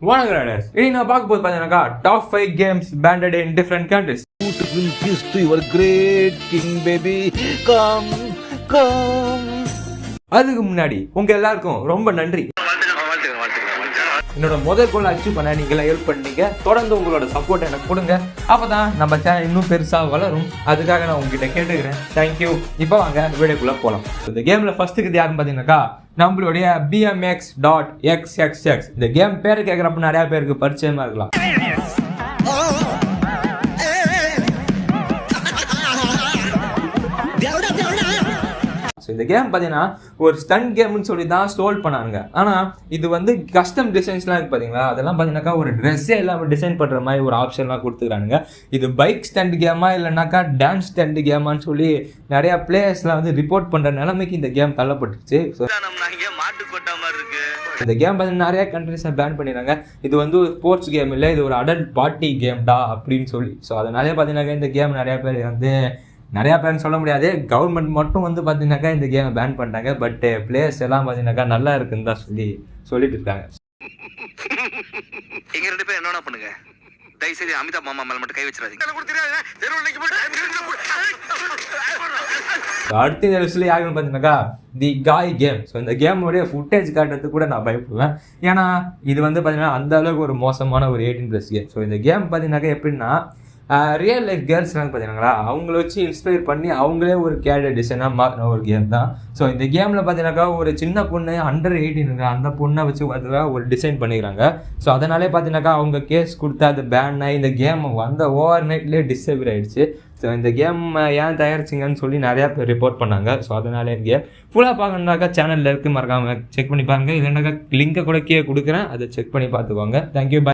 வணக்கம் ரைடர்ஸ். இன்னைக்கு நான் பார்க்க போது பார்த்தீங்கன்னாக்கா top 5 games banded in different countries. Beautiful kiss to your great king baby. Come, come. அதுக்கு முன்னாடி உங்க எல்லாருக்கும் ரொம்ப நன்றி. என்னோட முதல் கோல் அச்சீவ் பண்ண நீங்கள ஹெல்ப் பண்ணீங்க. தொடர்ந்து உங்களோட சப்போர்ட் எனக்கு கொடுங்க. அப்பதான் நம்ம சேனல் இன்னும் பெருசா வளரும். அதுக்காக நான் உங்ககிட்ட கேட்டுக்கிறேன். தேங்க்யூ. இப்போ வாங்க வீடியோக்குள்ள போலாம். இந்த கேம்ல ஃபர்ஸ்ட் இது யாருன்னு பாத்தீங்கன்னாக்கா நம்மளுடைய BMX.XXX. இந்த கேம் பேரு கேட்கறப்ப நிறைய பேருக்கு பரிச்சயமா இருக்கலாம். இந்த கேம் பார்த்தீங்கன்னா ஒரு ஸ்டண்ட் கேம்னு சொல்லி தான் ஸ்டோல் பண்ணாங்க. ஆனால் இது வந்து கஸ்டம் டிசைன்ஸ்லாம் இருக்குது பார்த்தீங்களா, அதெல்லாம் பார்த்தீங்கன்னாக்கா ஒரு ட்ரெஸ்ஸே எல்லாமே டிசைன் பண்ணுற மாதிரி ஒரு ஆப்ஷன்லாம் கொடுத்துக்கிறானுங்க. இது பைக் ஸ்டண்ட் கேமா இல்லைனாக்கா டான்ஸ் ஸ்டண்ட் கேமான்னு சொல்லி நிறையா பிளேயர்ஸ்லாம் வந்து ரிப்போர்ட் பண்ணுற நிலைமைக்கு இந்த கேம் தள்ளப்பட்டுச்சு. இந்த கேம் பார்த்தீங்கன்னா நிறைய கண்ட்ரிஸை பேன் பண்ணிடுறாங்க. இது வந்து ஒரு ஸ்போர்ட்ஸ் கேம் இல்லை, இது ஒரு அடல்ட் பார்ட்டி கேம்டா அப்படின்னு சொல்லி. ஸோ அதனாலே பார்த்தீங்கன்னாக்கா இந்த கேம் நிறையா பேர் வந்து நிறையா பேர்னு சொல்ல முடியாது, கவர்மெண்ட் மட்டும் வந்து பார்த்தீங்கன்னாக்கா இந்த கேமை பேன் பண்ணிட்டாங்க. பட் பிளேயர்ஸ் எல்லாம் பார்த்தீங்கன்னாக்கா நல்லா இருக்குன்னு தான் சொல்லிட்டு இருக்காங்க. எங்க ரெண்டு பேரும் என்ன பண்ணுங்க, தயவுசெய்து அமிதாப் மாமா மேல மட்டும் கை வச்சிடாதீங்க. அடுத்த நியூஸ்ல யாருன்னு பார்த்தீங்கன்னாக்கா தி காய் கேம். ஸோ இந்த கேமுடைய ஃபுட்டேஜ் காட்டுறதுக்கு கூட நான் பயப்படுவேன். ஏன்னா இது வந்து பார்த்தீங்கன்னா அந்த அளவுக்கு ஒரு மோசமான ஒரு 18+ கேம். ஸோ இந்த கேம் பார்த்தீங்கன்னாக்கா எப்படின்னா ரியல் லைஃப் கேர்ள்ஸ்லாம் பார்த்தீங்களா, அவங்கள வச்சு இன்ஸ்பயர் பண்ணி அவங்களே ஒரு கேரக்டர் டிசைனாக மாற்றின ஒரு கேம் தான். ஸோ இந்த கேமில் பார்த்தீங்கன்னாக்கா ஒரு சின்ன பொண்ணு அண்டர் 18 அந்த பொண்ணை வச்சு பார்த்தீங்கன்னா ஒரு டிசைன் பண்ணிக்கிறாங்க. ஸோ அதனாலே பார்த்தீங்கன்னாக்கா அவங்க கேஸ் கொடுத்து அது பேன் ஆகி இந்த கேம் வந்த ஓவர் நைட்லேயே டிசேபிள் ஆகிடுச்சு. ஸோ இந்த கேம் ஏன் தயாரிச்சிங்கன்னு சொல்லி நிறையா பேர் ரிப்போர்ட் பண்ணாங்க. ஸோ அதனாலே இந்த கேம் ஃபுல்லாக பார்க்கணுன்னாக்கா சேனலில் இருக்குது, மறக்காமல் செக் பண்ணி பாருங்கள். இல்லைனாக்கா லிங்கை கூட கீழே கொடுக்குறேன், அதை செக் பண்ணி பார்த்துக்கோங்க. தேங்க்யூ.